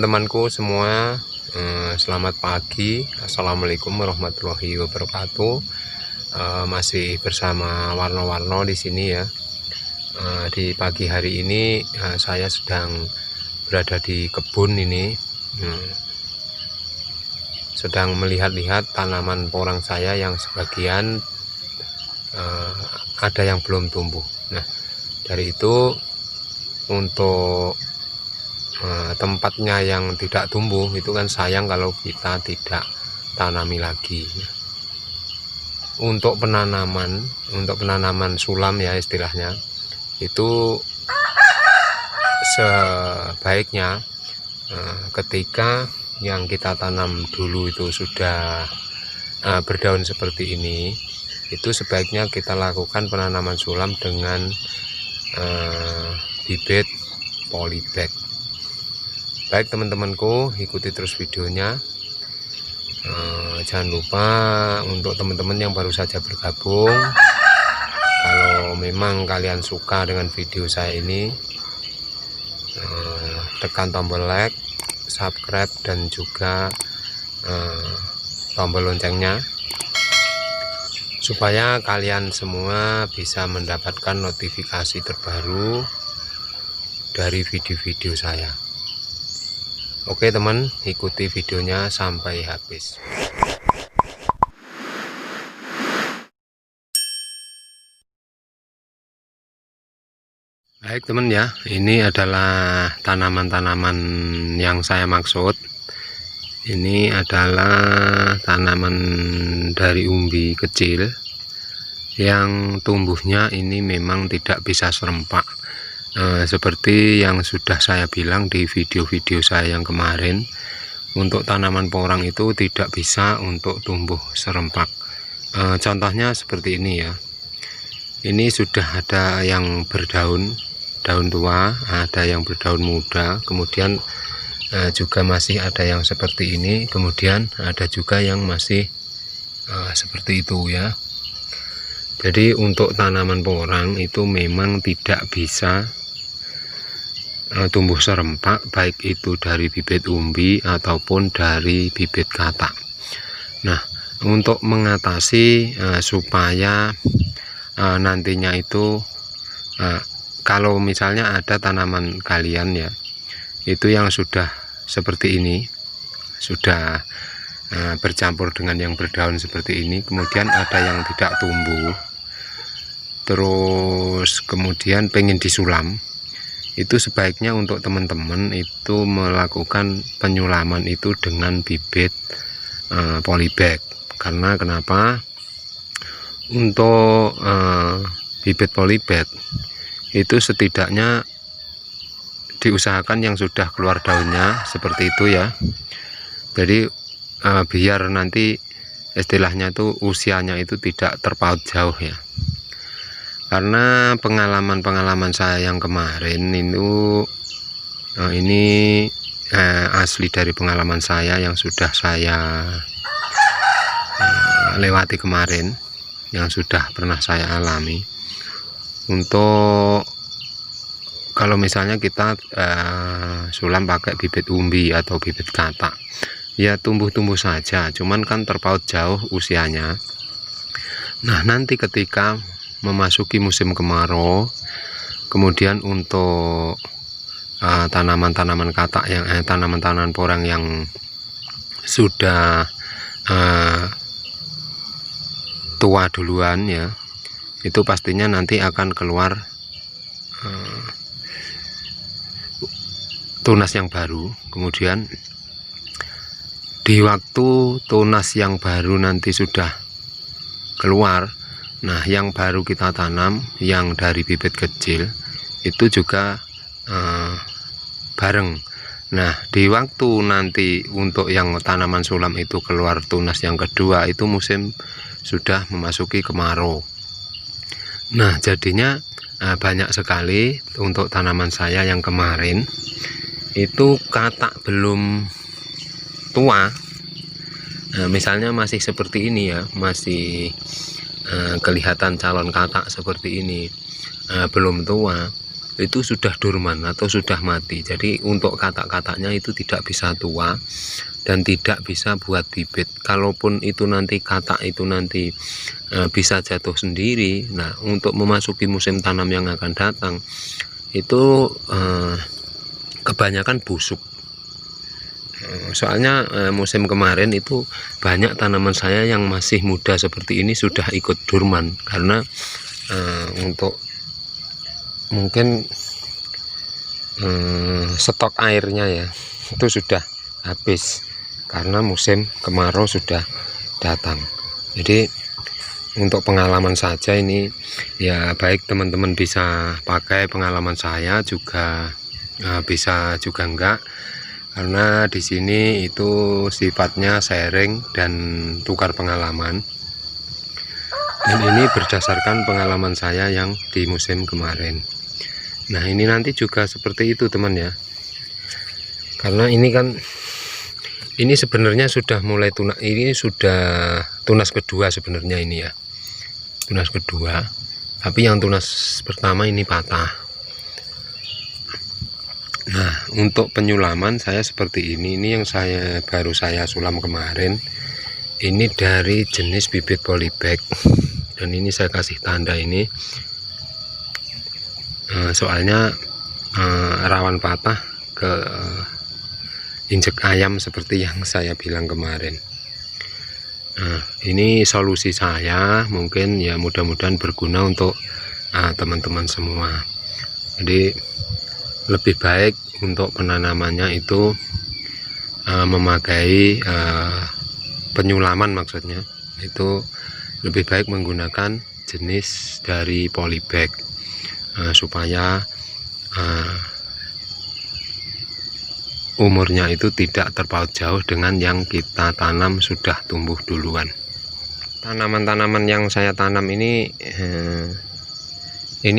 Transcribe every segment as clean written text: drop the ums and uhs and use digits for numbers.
teman-temanku semua, selamat pagi. Assalamualaikum warahmatullahi wabarakatuh. Masih bersama Warno-Warno di sini ya. Di pagi hari ini saya sedang berada di kebun ini, sedang melihat-lihat tanaman porang saya yang sebagian ada yang belum tumbuh. Nah, dari itu untuk tempatnya yang tidak tumbuh itu kan sayang kalau kita tidak tanami lagi. Untuk penanaman sulam ya istilahnya, itu sebaiknya ketika yang kita tanam dulu itu sudah berdaun seperti ini, itu sebaiknya kita lakukan penanaman sulam dengan bibit polybag. Baik teman-temanku, ikuti terus videonya. Jangan lupa untuk teman-teman yang baru saja bergabung, kalau memang kalian suka dengan video saya ini, tekan tombol like, subscribe, dan juga tombol loncengnya, supaya kalian semua bisa mendapatkan notifikasi terbaru dari video-video saya. Oke teman, ikuti videonya sampai habis. Baik teman ya, ini adalah tanaman-tanaman yang saya maksud. Ini adalah tanaman dari umbi kecil yang tumbuhnya ini memang tidak bisa serempak. Seperti yang sudah saya bilang di video-video saya yang kemarin, untuk tanaman porang itu tidak bisa untuk tumbuh serempak. Contohnya seperti ini ya. Ini sudah ada yang berdaun, daun tua, ada yang berdaun muda, kemudian juga masih ada yang seperti ini, kemudian ada juga yang masih seperti itu ya. Jadi untuk tanaman porang itu memang tidak bisa tumbuh serempak, baik itu dari bibit umbi ataupun dari bibit katak. Nah, untuk mengatasi supaya nantinya itu kalau misalnya ada tanaman kalian ya, itu yang sudah seperti ini, sudah bercampur dengan yang berdaun seperti ini, kemudian ada yang tidak tumbuh, terus kemudian pengen disulam, itu sebaiknya untuk teman-teman itu melakukan penyulaman itu dengan bibit polybag. Karena kenapa? Untuk bibit polybag itu setidaknya diusahakan yang sudah keluar daunnya seperti itu ya. Jadi biar nanti istilahnya itu usianya itu tidak terpaut jauh ya. Karena pengalaman saya yang kemarin itu ini asli dari pengalaman saya yang sudah saya lewati kemarin, yang sudah pernah saya alami. Untuk kalau misalnya kita sulam pakai bibit umbi atau bibit katak, ya tumbuh-tumbuh saja, cuman kan terpaut jauh usianya. Nah, nanti ketika memasuki musim kemarau, kemudian untuk tanaman-tanaman katak yang tanaman-tanaman porang yang sudah tua duluan ya, itu pastinya nanti akan keluar tunas yang baru. Kemudian di waktu tunas yang baru nanti sudah keluar, nah yang baru kita tanam yang dari bibit kecil itu juga bareng. Nah, di waktu nanti untuk yang tanaman sulam itu keluar tunas yang kedua, itu musim sudah memasuki kemarau. Nah, jadinya banyak sekali untuk tanaman saya yang kemarin itu katak belum tua. Misalnya masih seperti ini ya, masih kelihatan calon katak seperti ini, belum tua. itu sudah dorman atau sudah mati. Jadi untuk katak-kataknya itu tidak bisa tua dan tidak bisa buat bibit. Kalaupun itu nanti katak itu nanti bisa jatuh sendiri. Nah, untuk memasuki musim tanam yang akan datang itu kebanyakan busuk. Soalnya musim kemarin itu banyak tanaman saya yang masih muda seperti ini sudah ikut dorman karena untuk mungkin stok airnya ya itu sudah habis karena musim kemarau sudah datang. Jadi untuk pengalaman saja ini ya, baik teman-teman bisa pakai pengalaman saya juga, bisa juga enggak, karena di sini itu sifatnya sharing dan tukar pengalaman. Dan ini berdasarkan pengalaman saya yang di musim kemarin. Nah, ini nanti juga seperti itu teman ya. Karena ini kan, ini sebenarnya sudah mulai tunas, ini sudah tunas kedua sebenarnya ini ya. Tunas kedua. Tapi yang tunas pertama ini patah. Nah, untuk penyulaman saya seperti ini yang baru saya sulam kemarin. Ini dari jenis bibit polybag. Dan ini saya kasih tanda ini soalnya rawan patah ke injek ayam seperti yang saya bilang kemarin. Nah, ini solusi saya, mungkin ya mudah-mudahan berguna untuk teman-teman semua. Jadi lebih baik untuk penanamannya itu memakai penyulaman, maksudnya itu lebih baik menggunakan jenis dari polybag supaya umurnya itu tidak terpaut jauh dengan yang kita tanam sudah tumbuh duluan. Tanaman-tanaman yang saya tanam ini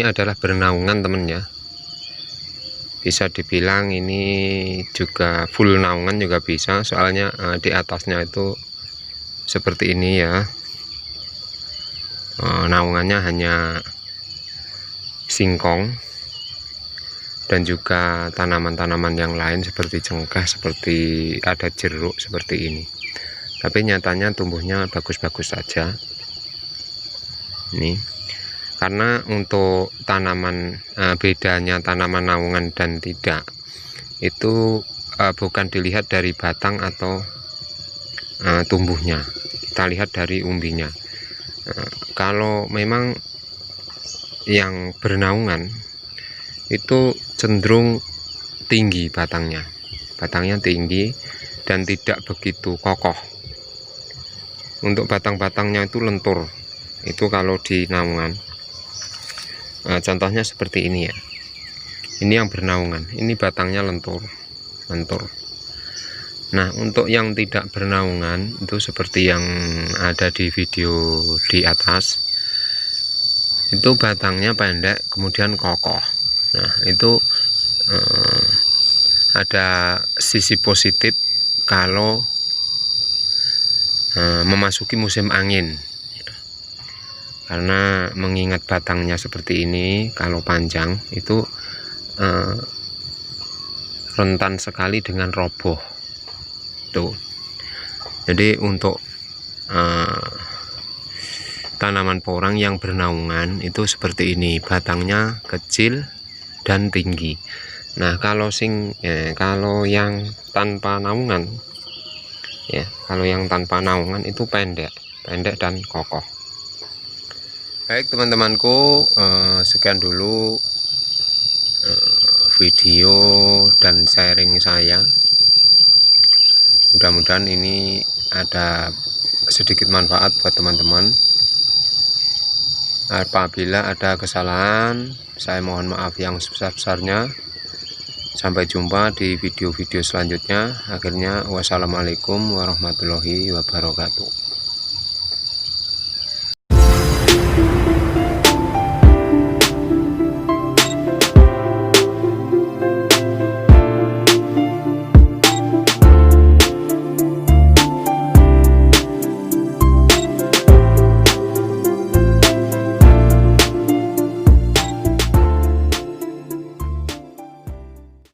adalah bernaungan teman ya. Bisa dibilang ini juga full naungan juga bisa, soalnya di atasnya itu seperti ini ya. Naungannya hanya singkong dan juga tanaman-tanaman yang lain seperti cengkeh, seperti ada jeruk seperti ini. Tapi nyatanya tumbuhnya bagus-bagus saja. Ini karena untuk tanaman, bedanya tanaman naungan dan tidak itu bukan dilihat dari batang atau tumbuhnya, kita lihat dari umbinya. Kalau memang yang bernaungan itu cenderung tinggi batangnya tinggi dan tidak begitu kokoh. Untuk batang-batangnya itu lentur, itu kalau di naungan. Contohnya seperti ini ya, ini yang bernaungan, ini batangnya lentur. Nah, untuk yang tidak bernaungan itu seperti yang ada di video di atas, itu batangnya pendek kemudian kokoh. Nah, itu ada sisi positif kalau memasuki musim angin, karena mengingat batangnya seperti ini kalau panjang itu rentan sekali dengan roboh tuh. Jadi untuk tanaman porang yang bernaungan itu seperti ini, batangnya kecil dan tinggi. Nah, kalau yang tanpa naungan ya, kalau yang tanpa naungan itu pendek dan kokoh. Baik teman-temanku, sekian dulu video dan sharing saya. Mudah-mudahan ini ada sedikit manfaat buat teman-teman. Apabila ada kesalahan, saya mohon maaf yang sebesar-besarnya. Sampai jumpa di video-video selanjutnya. Akhirnya, wassalamualaikum warahmatullahi wabarakatuh.